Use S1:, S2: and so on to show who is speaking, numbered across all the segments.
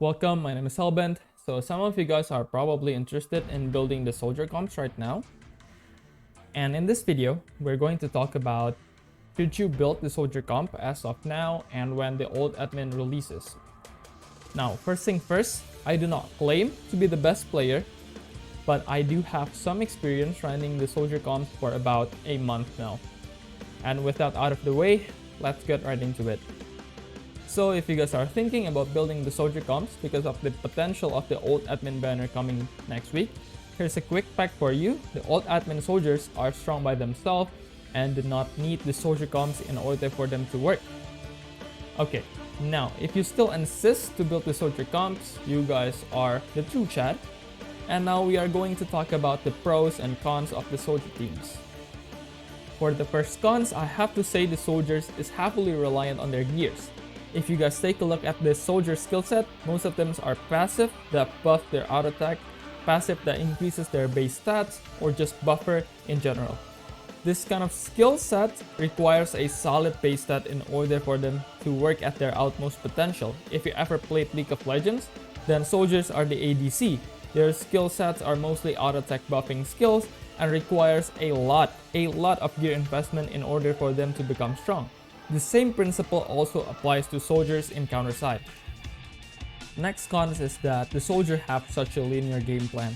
S1: Welcome, my name is Hellbent. So some of you guys are probably interested in building the soldier comps right now. And in this video, we're going to talk about should you build the soldier comp as of now and when the old admin releases. Now, first thing first, I do not claim to be the best player, but I do have some experience running the soldier comps for about a month now. And with that out of the way, let's get right into it. So if you guys are thinking about building the soldier comps because of the potential of the old admin banner coming next week, here's a quick fact for you. The old admin soldiers are strong by themselves and do not need the soldier comps in order for them to work. Okay, now if you still insist to build the soldier comps, you guys are the true Chad. And now we are going to talk about the pros and cons of the soldier teams. For the first cons, I have to say the soldiers is heavily reliant on their gears. If you guys take a look at the soldier skill set, most of them are passive that buff their auto attack, passive that increases their base stats, or just buffer in general. This kind of skill set requires a solid base stat in order for them to work at their utmost potential. If you ever played League of Legends, then soldiers are the ADC. Their skill sets are mostly auto attack buffing skills and requires a lot of gear investment in order for them to become strong. The same principle also applies to soldiers in CounterSide. Next cons is that the soldiers have such a linear game plan,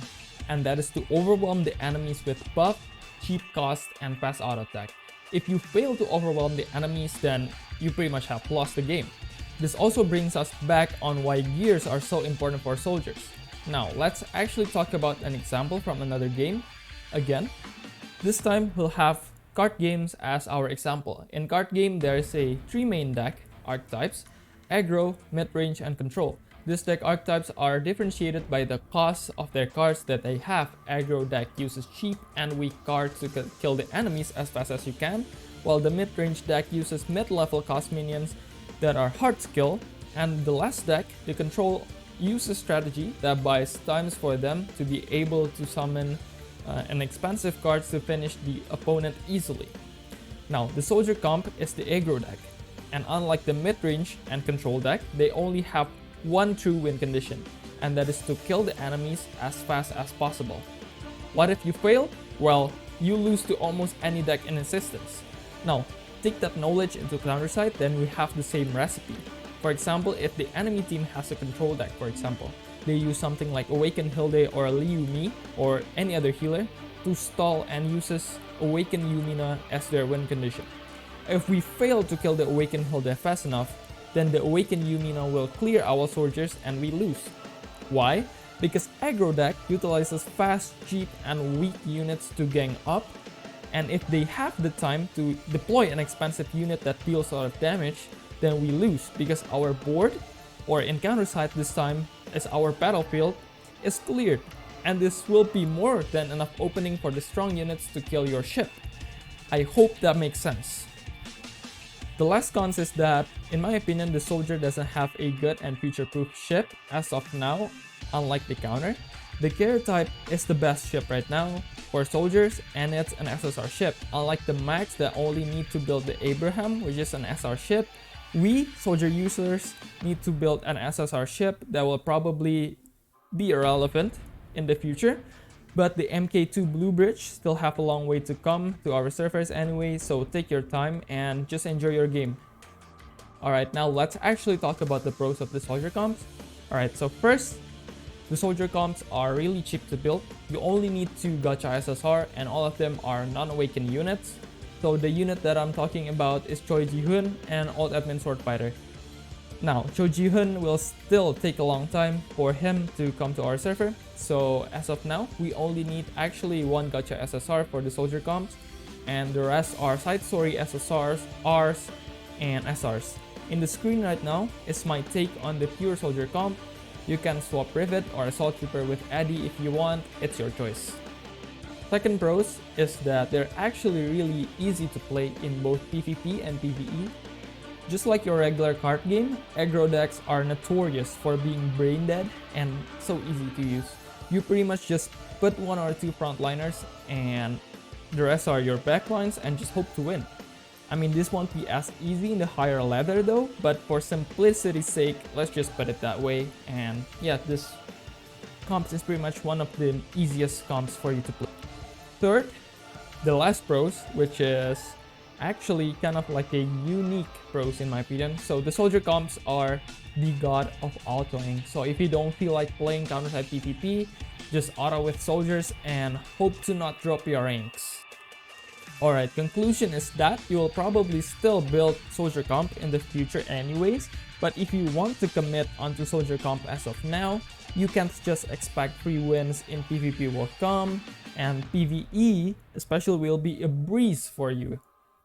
S1: and that is to overwhelm the enemies with buff, cheap cost, and fast auto attack. If you fail to overwhelm the enemies, then you pretty much have lost the game. This also brings us back on why gears are so important for soldiers. Now let's actually talk about an example from another game. Again, this time we'll have card games as our example. In card game, there is a 3 main deck archetypes: aggro, mid-range, and control. These deck archetypes are differentiated by the cost of their cards that they have. Aggro deck uses cheap and weak cards to kill the enemies as fast as you can, while the mid-range deck uses mid-level cost minions that are hard to kill, and the last deck, the control, uses strategy that buys times for them to be able to summon an expensive cards to finish the opponent easily. Now, the soldier comp is the aggro deck, and unlike the mid-range and control deck, they only have one true win condition, and that is to kill the enemies as fast as possible. What if you fail? Well, you lose to almost any deck in existence. Now, take that knowledge into CounterSide, then we have the same recipe. For example, if the enemy team has a control deck, for example, they use something like Awaken Hilde or Liu Mi or any other healer to stall and uses Awaken Yumina as their win condition. If we fail to kill the Awaken Hilde fast enough, then the Awaken Yumina will clear our soldiers and we lose. Why? Because aggro deck utilizes fast, cheap, and weak units to gang up, and if they have the time to deploy an expensive unit that deals a lot of damage, then we lose because our board, or in CounterSide this time, as our battlefield, is cleared, and this will be more than enough opening for the strong units to kill your ship. I hope that makes sense. The last cons is that, in my opinion, the soldier doesn't have a good and future-proof ship as of now, unlike the counter. The carrier type is the best ship right now for soldiers, and it's an SSR ship. Unlike the max that only need to build the Abraham, which is an SR ship, we, soldier users, need to build an SSR ship that will probably be irrelevant in the future, but the MK2 Blue Bridge still have a long way to come to our servers anyway, so take your time and just enjoy your game. Alright, now let's actually talk about the pros of the soldier comps. Alright, so first, the soldier comps are really cheap to build. You only need 2 gacha SSR and all of them are non-awakened units. So the unit that I'm talking about is Choi Ji-hoon and Old Admin Sword Fighter. Now, Choi Ji-hoon will still take a long time for him to come to our server. So as of now, we only need actually 1 gacha SSR for the soldier comps, and the rest are side story SSRs, Rs, and SRs. In the screen right now is my take on the pure soldier comp. You can swap Rivet or Assault Trooper with Addy if you want, it's your choice. Second pros is that they're actually really easy to play in both PvP and PvE. Just like your regular card game, aggro decks are notorious for being brain dead and so easy to use. You pretty much just put 1 or 2 frontliners and the rest are your backlines and just hope to win. I mean, this won't be as easy in the higher ladder though, but for simplicity's sake, let's just put it that way. And yeah, this comps is pretty much one of the easiest comps for you to play. Third, the last pros, which is actually kind of like a unique pros in my opinion. So the soldier comps are the god of autoing. So if you don't feel like playing CounterSide PvP, just auto with soldiers and hope to not drop your ranks. Alright, conclusion is that you will probably still build soldier comp in the future anyways, but if you want to commit onto soldier comp as of now, you can't just expect free wins in PvP will come, and PvE especially will be a breeze for you.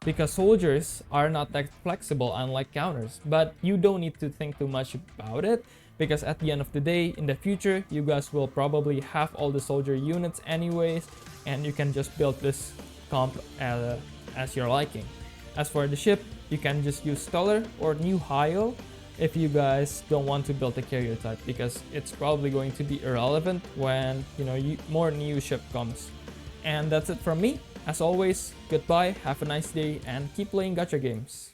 S1: Because soldiers are not that flexible unlike counters, but you don't need to think too much about it, because at the end of the day, in the future, you guys will probably have all the soldier units anyways, and you can just build this comp as your liking. As for the ship, you can just use Stellar or New Hio if you guys don't want to build a carrier type, because it's probably going to be irrelevant when more new ship comes. And that's it from me. As always, goodbye, have a nice day, and keep playing gacha games.